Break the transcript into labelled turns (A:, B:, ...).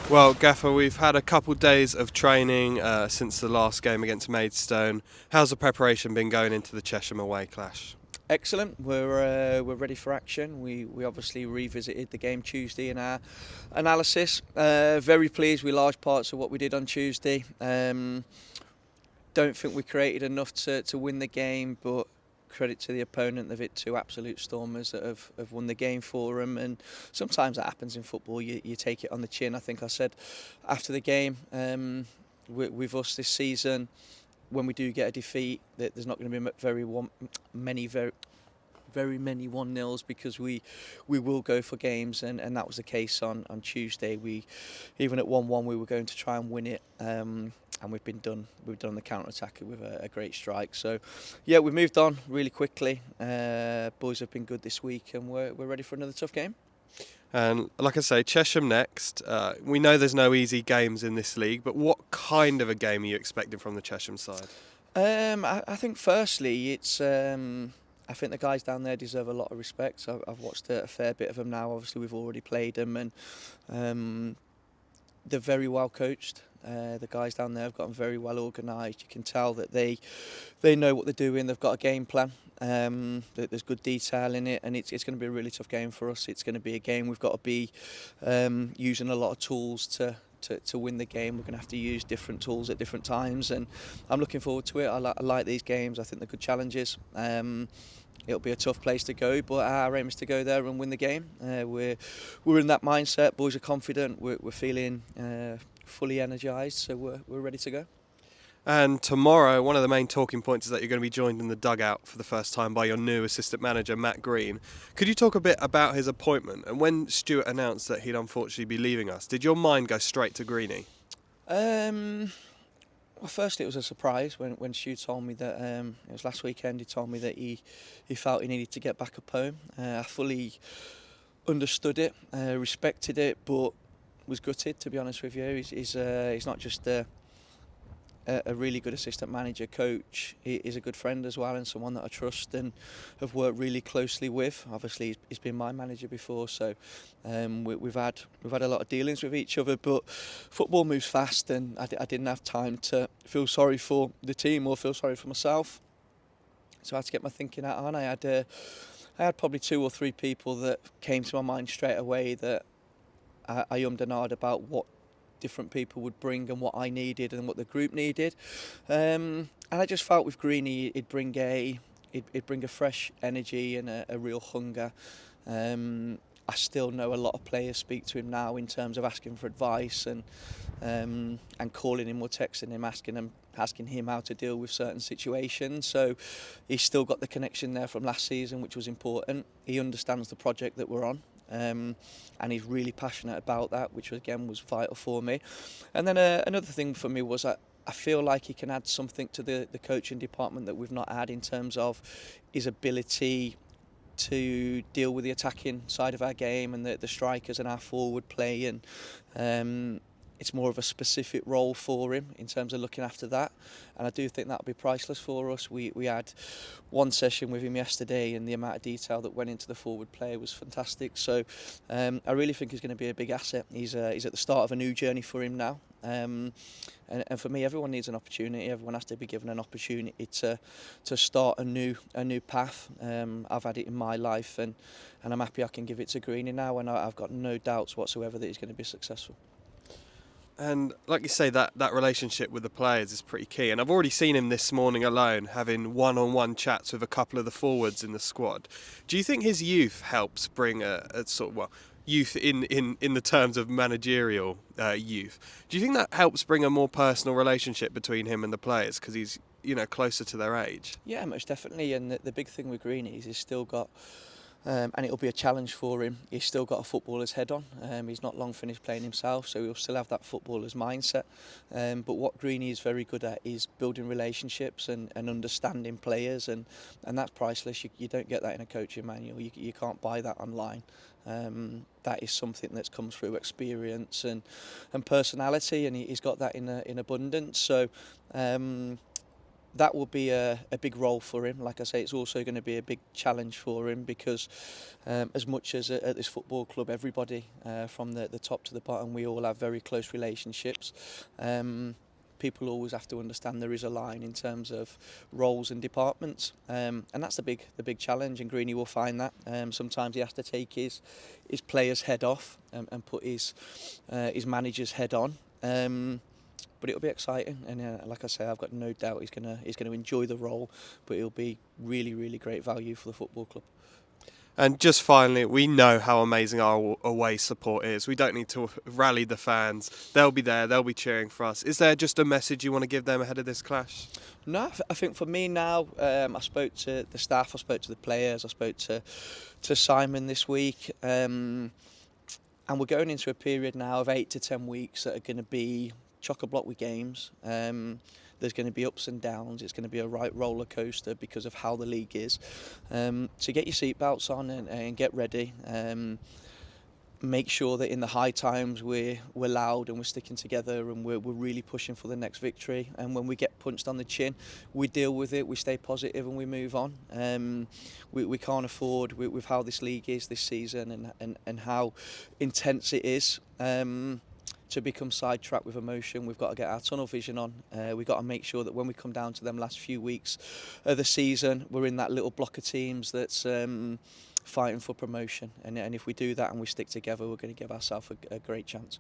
A: Well, Gaffer, we've had a couple days of training since the last game against Maidstone. How's the preparation been going into the Chesham away clash?
B: Excellent. We're ready for action. We obviously revisited the game Tuesday in our analysis. Very pleased with large parts of what we did on Tuesday. Don't think we created enough to win the game, but credit to the opponent. They've hit two absolute stormers that have won the game for them. And sometimes that happens in football. You take it on the chin. I think I said after the game with us this season, when we do get a defeat, that there's not going to be very many 1-0s because we will go for games, and that was the case on Tuesday. We even at 1-1 we were going to try and win it, and we've done the counter attack with a great strike. So yeah, we've moved on really quickly. Boys have been good this week, and we're ready for another tough game.
A: And like I say, Chesham next. We know there's no easy games in this league, but what kind of a game are you expecting from the Chesham side?
B: I think firstly it's I think the guys down there deserve a lot of respect. I've watched a fair bit of them now. Obviously, we've already played them, and they're very well coached. The guys down there have gotten very well organised. You can tell that they know what they're doing. They've got a game plan. There's good detail in it, and it's going to be a really tough game for us. It's going to be a game we've got to be using a lot of tools to win the game. We're going to have to use different tools at different times, and I'm looking forward to it. I like these games. I think they're good challenges. It'll be a tough place to go, but our aim is to go there and win the game. We're in that mindset. Boys are confident. We're feeling fully energised, so we're ready to go.
A: And tomorrow, one of the main talking points is that you're going to be joined in the dugout for the first time by your new assistant manager, Matt Green. Could you talk a bit about his appointment? And when Stuart announced that he'd unfortunately be leaving us, did your mind go straight to Greenie?
B: Well, firstly, it was a surprise when Stu told me that it was last weekend. He told me that he felt he needed to get back up home. I fully understood it, respected it, but was gutted, to be honest with you. He's not just a really good assistant manager, coach. He's a good friend as well, and someone that I trust and have worked really closely with. Obviously, he's been my manager before, so we've had a lot of dealings with each other. But football moves fast, and I didn't have time to feel sorry for the team or feel sorry for myself. So I had to get my thinking out on. I had probably 2 or 3 people that came to my mind straight away that I ummed and ahed about what different people would bring and what I needed and what the group needed, and I just felt with Greenie he'd bring a fresh energy and a real hunger. I still know a lot of players speak to him now in terms of asking for advice and calling him or texting him asking him how to deal with certain situations. So he's still got the connection there from last season, which was important. He understands the project that we're on. And he's really passionate about that, which again was vital for me. And then another thing for me was I feel like he can add something to the coaching department that we've not had in terms of his ability to deal with the attacking side of our game and the strikers and our forward play, and it's more of a specific role for him in terms of looking after that, and I do think that'll be priceless for us. We had one session with him yesterday, and the amount of detail that went into the forward play was fantastic. So I really think he's going to be a big asset. He's at the start of a new journey for him now, and for me, everyone needs an opportunity. Everyone has to be given an opportunity to start a new path. I've had it in my life, and I'm happy I can give it to Greenie now, and I've got no doubts whatsoever that he's going to be successful.
A: And like you say, that relationship with the players is pretty key. And I've already seen him this morning alone having one-on-one chats with a couple of the forwards in the squad. Do you think his youth helps bring a sort of, well, youth in the terms of managerial youth? Do you think that helps bring a more personal relationship between him and the players because he's, closer to their age?
B: Yeah, most definitely. And the big thing with Greenie is he's still got and it'll be a challenge for him. He's still got a footballer's head on. He's not long finished playing himself, so he'll still have that footballer's mindset. But what Greenie is very good at is building relationships and understanding players, and that's priceless. You don't get that in a coaching manual. You can't buy that online. That is something that's come through experience and personality, and he's got that in abundance. So that will be a big role for him. Like I say, it's also going to be a big challenge for him because as much as at this football club, everybody from the top to the bottom, we all have very close relationships. People always have to understand there is a line in terms of roles and departments, and that's the big challenge. And Greeny will find that sometimes he has to take his players' head off and put his manager's head on. But it'll be exciting, and like I say, I've got no doubt he's gonna enjoy the role. But it'll be really great value for the football club.
A: And just finally, we know how amazing our away support is. We don't need to rally the fans. They'll be there, they'll be cheering for us. Is there just a message you want to give them ahead of this clash?
B: No, I think for me now, I spoke to the staff, I spoke to the players, I spoke to Simon this week, and we're going into a period now of 8 to 10 weeks that are going to be chock-a-block with games. There's going to be ups and downs. It's going to be a right roller coaster because of how the league is. So get your seatbelts on and get ready. Make sure that in the high times we're loud and we're sticking together and we're really pushing for the next victory. And when we get punched on the chin, we deal with it, we stay positive and we move on. We can't afford, with how this league is this season and how intense it is, to become sidetracked with emotion. We've got to get our tunnel vision on. We've got to make sure that when we come down to them last few weeks of the season, we're in that little block of teams that's fighting for promotion. And if we do that and we stick together, we're going to give ourselves a great chance.